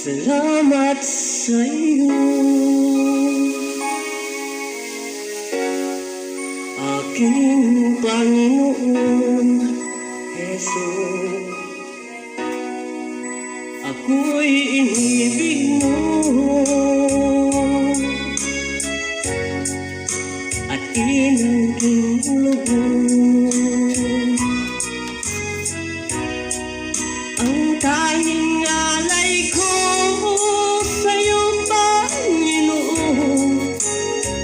Salamat sa iyo, aking Panginoon Jesus. Ako'y inibig mo at inangking lubos. Ang tanging alay ko sa'yo, Panginoon,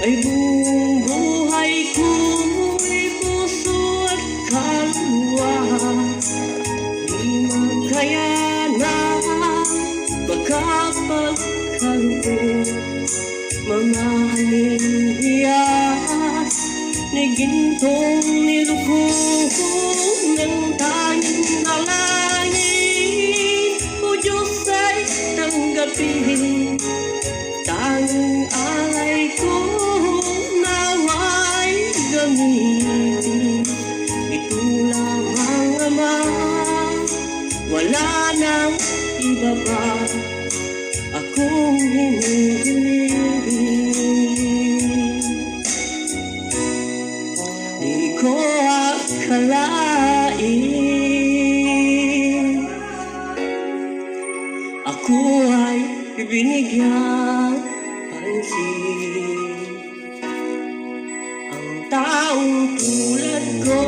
ay buong buhay ko'y puso at kaluluwa. Di makayanan makapagkaloob, mamahalin hiyas ni gintong nilubog ng tanging alangin. O Diyos ay tanggapin, tanging alay ko nawa'y gamitin. Ito lamang, Ama, wala nang iba pa akong hinihiling. Di ko akalain ako ay binigyan pansin. Ang taong tulad ko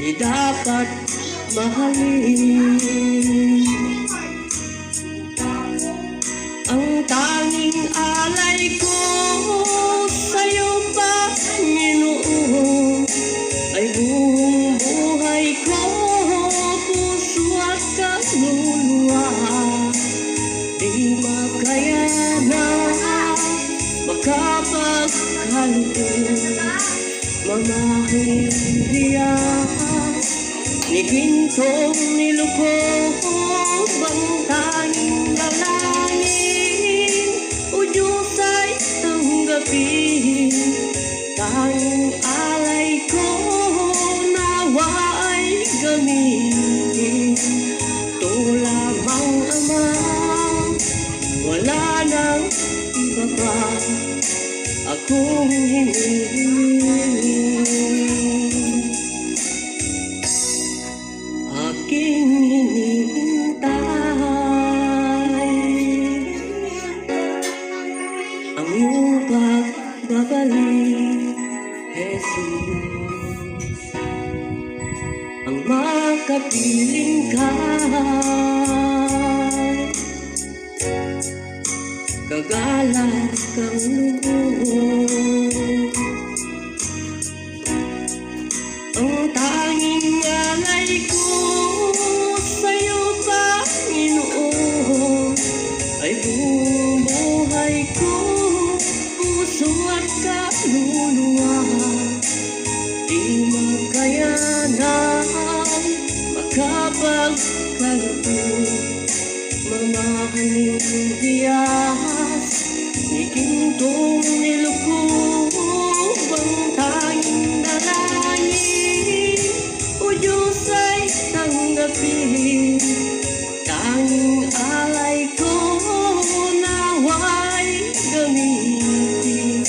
di dapat mahalin. Ang tanging alay ko sa'yo, Panginoon, ay buong buhay ko, puso at kaluluwa. Di makayanan makapagkaloob, mamahalin hiyas ni gintong nilubog ang tanging dalangin. O Diyos ay tanggapin, tanging alay ko nawa ay gamitin. Ito lamang, Ama, wala nang iba pa akong hinihiling. Aking hinihintay ang iyong pagbabalik, Jesus. Ang makapiling ka, kagalat kang lubog. Ang tanging alay ko sa'yo, Panginoon, ay buong buhay ko, puso at kaluluwa. Di makayanan makapagkaloob, mamahalin hiyas ni gintong nilubog ang tanging dalangin. O Diyos ay tanggapin, tanging alay ko nawa'y gamitin.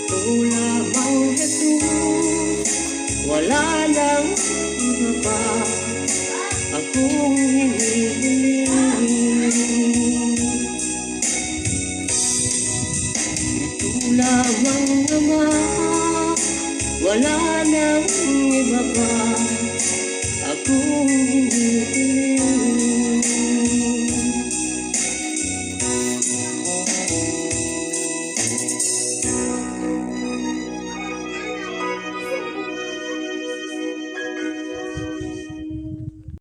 Ito lamang, Jesus, wala nang iba pa akong hinihiling. Ito lamang, Ama, wala nang iba pa